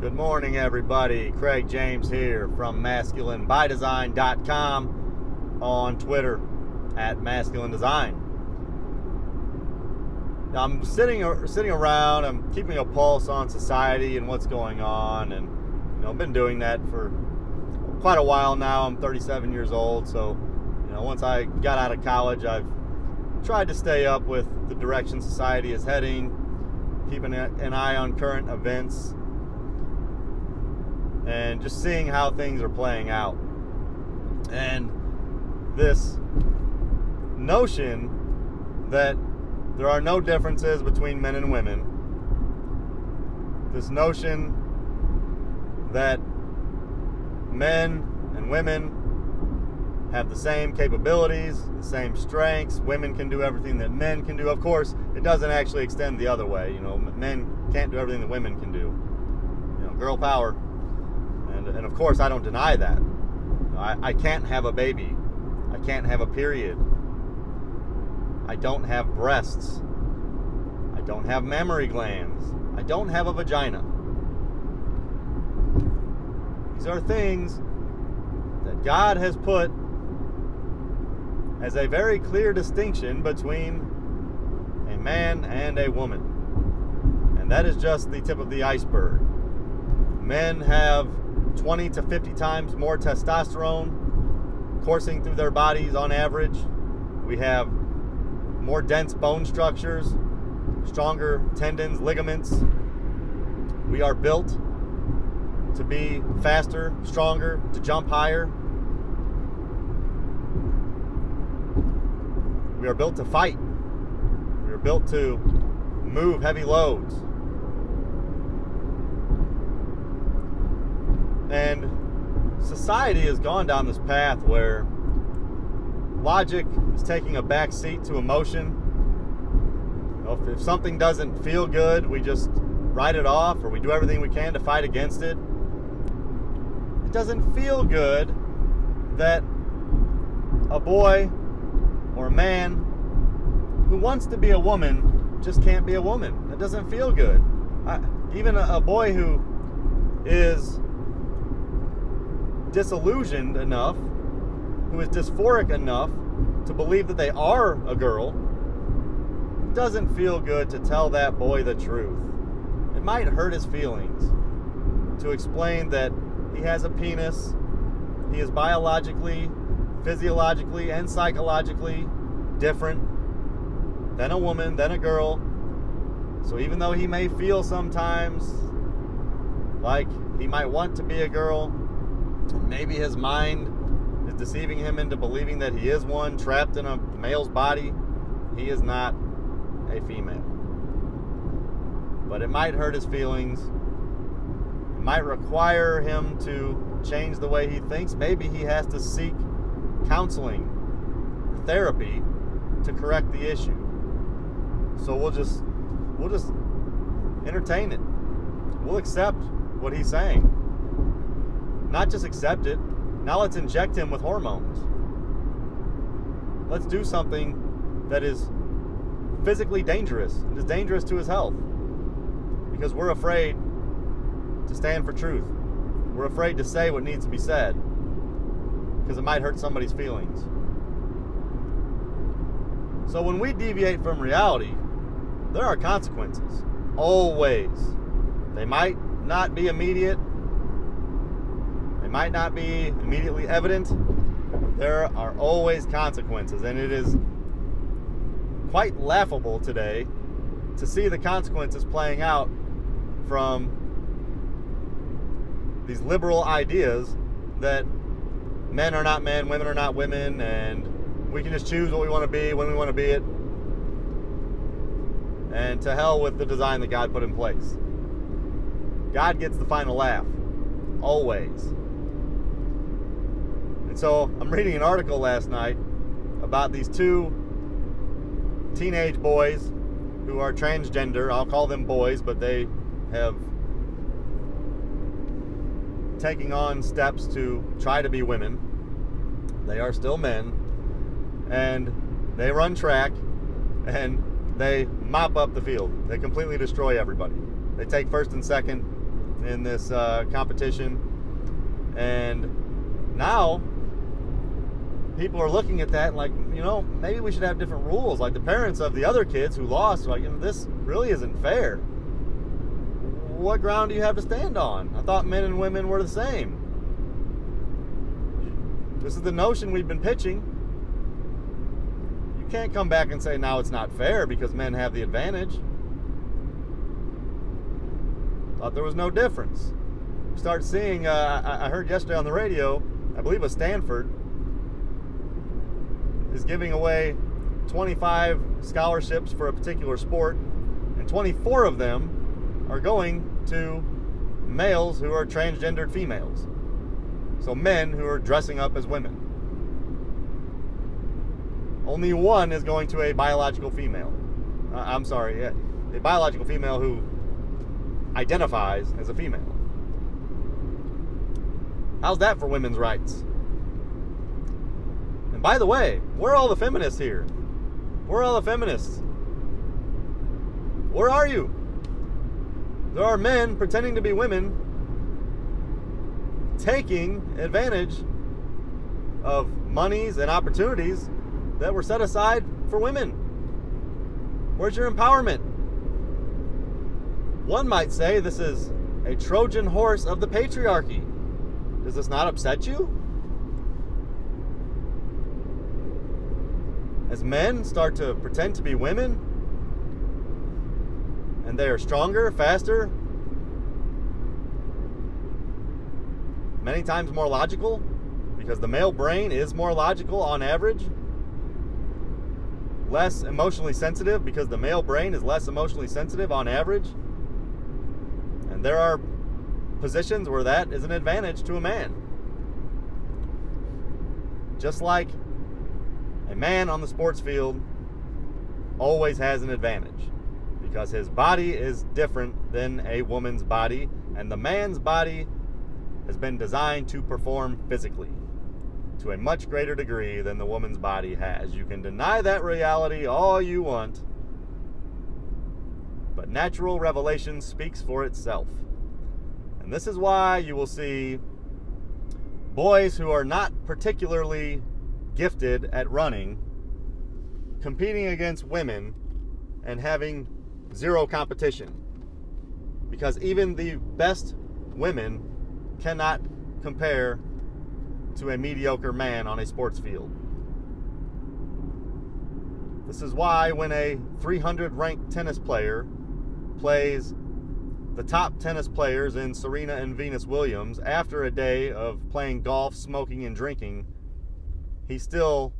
Good morning, everybody. Craig James here from masculinebydesign.com, on Twitter at masculine design. Now, I'm sitting around. I'm keeping a pulse on society and what's going on, and I've been doing that for quite a while now. I'm 37 years old, so once I got out of college, I've tried to stay up with the direction society is heading, keeping an eye on current events, and just seeing how things are playing out. And this notion that there are no differences between men and women, this notion that men and women have the same capabilities, the same strengths, women can do everything that men can do. Of course, it doesn't actually extend the other way. Men can't do everything that women can do. Girl power. And of course, I don't deny that. I can't have a baby. I can't have a period. I don't have breasts. I don't have mammary glands. I don't have a vagina. These are things that God has put as a very clear distinction between a man and a woman. And that is just the tip of the iceberg. Men have 20 to 50 times more testosterone coursing through their bodies on average. We have more dense bone structures, stronger tendons, ligaments. We are built to be faster, stronger, to jump higher. We are built to fight. We are built to move heavy loads. And society has gone down this path where logic is taking a back seat to emotion. If something doesn't feel good, we just write it off, or we do everything we can to fight against it. It doesn't feel good that a boy or a man who wants to be a woman just can't be a woman. That doesn't feel good. Even a boy who is disillusioned enough, who is dysphoric enough to believe that they are a girl, it doesn't feel good to tell that boy the truth. It might hurt his feelings to explain that he has a penis, he is biologically, physiologically, and psychologically different than a woman, than a girl. So even though he may feel sometimes like he might want to be a girl, maybe his mind is deceiving him into believing that he is one, trapped in a male's body, he is not a female. But it might hurt his feelings. It might require him to change the way he thinks. Maybe he has to seek counseling, therapy, to correct the issue. So we'll just entertain it. We'll accept what he's saying. Not just accept it. Now let's inject him with hormones. Let's do something that is physically dangerous and is dangerous to his health, because we're afraid to stand for truth. We're afraid to say what needs to be said because it might hurt somebody's feelings. So when we deviate from reality, there are consequences. Always. They might not be immediate. They might not be immediately evident. There are always consequences, and it is quite laughable today to see the consequences playing out from these liberal ideas that men are not men, women are not women, and we can just choose what we want to be when we want to be it. And to hell with the design that God put in place. God gets the final laugh. Always. And so I'm reading an article last night about these two teenage boys who are transgender. I'll call them boys, but they have taken on steps to try to be women. They are still men, and they run track, and they mop up the field. They completely destroy everybody. They take first and second in this competition. And now people are looking at that like, maybe we should have different rules. Like the parents of the other kids who lost, like, this really isn't fair. What ground do you have to stand on? I thought men and women were the same. This is the notion we've been pitching. You can't come back and say now it's not fair because men have the advantage. Thought there was no difference. You start seeing, I heard yesterday on the radio, I believe it was Stanford, is giving away 25 scholarships for a particular sport, and 24 of them are going to males who are transgendered females. So men who are dressing up as women. Only one is going to a biological female. A biological female who identifies as a female. How's that for women's rights? And by the way, where are all the feminists here? Where are all the feminists? Where are you? There are men pretending to be women taking advantage of monies and opportunities that were set aside for women. Where's your empowerment? One might say this is a Trojan horse of the patriarchy. Does this not upset you? As men start to pretend to be women, and they are stronger, faster, many times more logical, because the male brain is more logical on average, less emotionally sensitive because the male brain is less emotionally sensitive on average, and there are positions where that is an advantage to a man. Just like a man on the sports field always has an advantage because his body is different than a woman's body, and the man's body has been designed to perform physically to a much greater degree than the woman's body has. You can deny that reality all you want, but natural revelation speaks for itself. And this is why you will see boys who are not particularly gifted at running competing against women and having zero competition. Because even the best women cannot compare to a mediocre man on a sports field. This is why when a 300 ranked tennis player plays the top tennis players in Serena and Venus Williams after a day of playing golf, smoking, and drinking, he still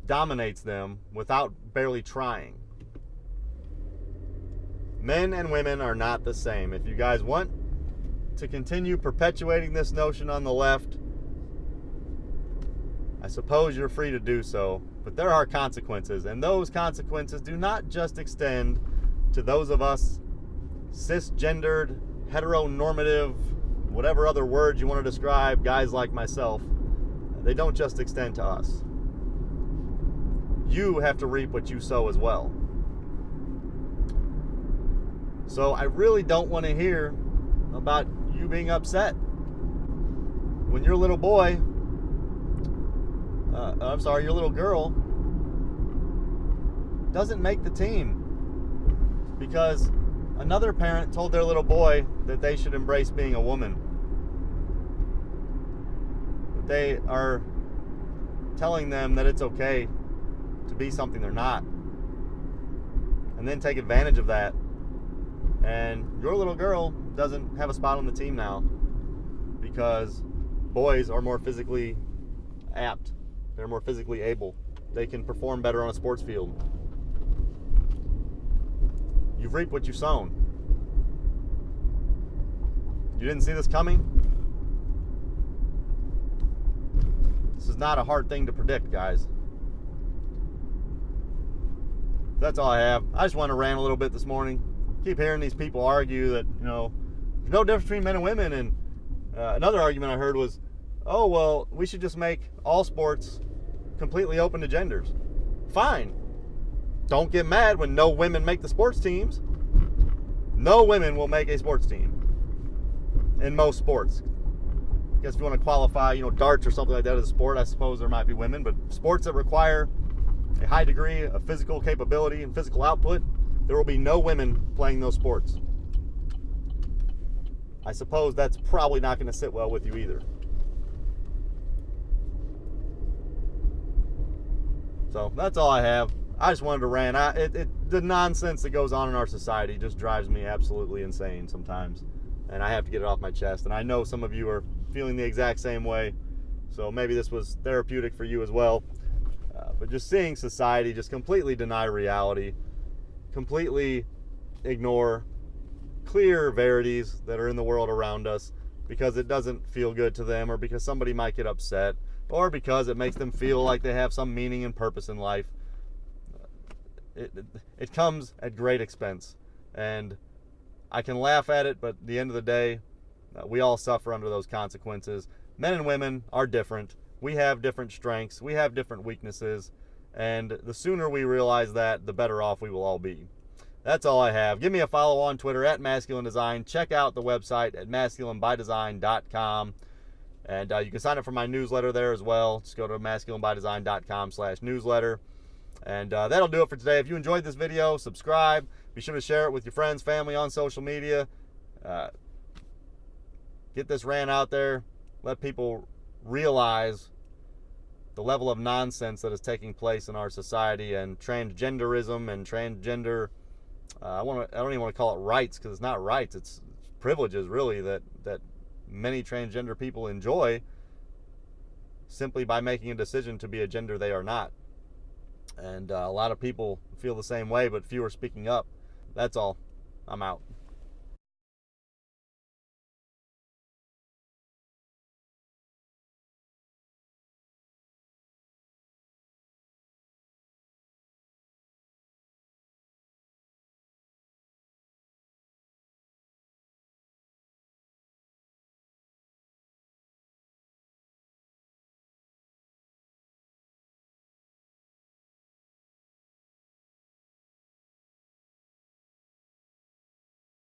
dominates them without barely trying. Men and women are not the same. If you guys want to continue perpetuating this notion on the left, I suppose you're free to do so, but there are consequences, and those consequences do not just extend to those of us cisgendered, heteronormative, whatever other words you want to describe guys like myself. They don't just extend to us. You have to reap what you sow as well. So I really don't want to hear about you being upset when your little boy, your little girl doesn't make the team because another parent told their little boy that they should embrace being a woman. That they are telling them that it's okay to be something they're not, and then take advantage of that. And your little girl doesn't have a spot on the team now because boys are more physically apt. They're more physically able. They can perform better on a sports field. You've reaped what you've sown. You didn't see this coming? This is not a hard thing to predict, guys. That's all I have. I just want to rant a little bit this morning. Keep hearing these people argue that, there's no difference between men and women. And another argument I heard was, oh, well, we should just make all sports completely open to genders. Fine. Don't get mad when no women make the sports teams. No women will make a sports team. in most sports. I guess if you want to qualify, darts or something like that as a sport, I suppose there might be women, but sports that require a high degree of physical capability and physical output, there will be no women playing those sports. I suppose that's probably not going to sit well with you either. So that's all I have. I just wanted to rant. The nonsense that goes on in our society just drives me absolutely insane sometimes. And I have to get it off my chest. And I know some of you are feeling the exact same way. So maybe this was therapeutic for you as well. But just seeing society just completely deny reality, completely ignore clear verities that are in the world around us because it doesn't feel good to them, or because somebody might get upset, or because it makes them feel like they have some meaning and purpose in life. It comes at great expense, and I can laugh at it, but at the end of the day, we all suffer under those consequences. Men and women are different. We have different strengths. We have different weaknesses, and the sooner we realize that, the better off we will all be. That's all I have. Give me a follow on Twitter at Masculine Design. Check out the website at masculinebydesign.com. And you can sign up for my newsletter there as well. Just go to masculinebydesign.com/newsletter. And that'll do it for today. If you enjoyed this video, subscribe. Be sure to share it with your friends, family on social media. Get this rant out there. Let people realize the level of nonsense that is taking place in our society, and transgenderism and transgender. I don't even want to call it rights, because it's not rights. It's privileges, really, that many transgender people enjoy simply by making a decision to be a gender they are not. And a lot of people feel the same way, but few are speaking up. That's all. I'm out.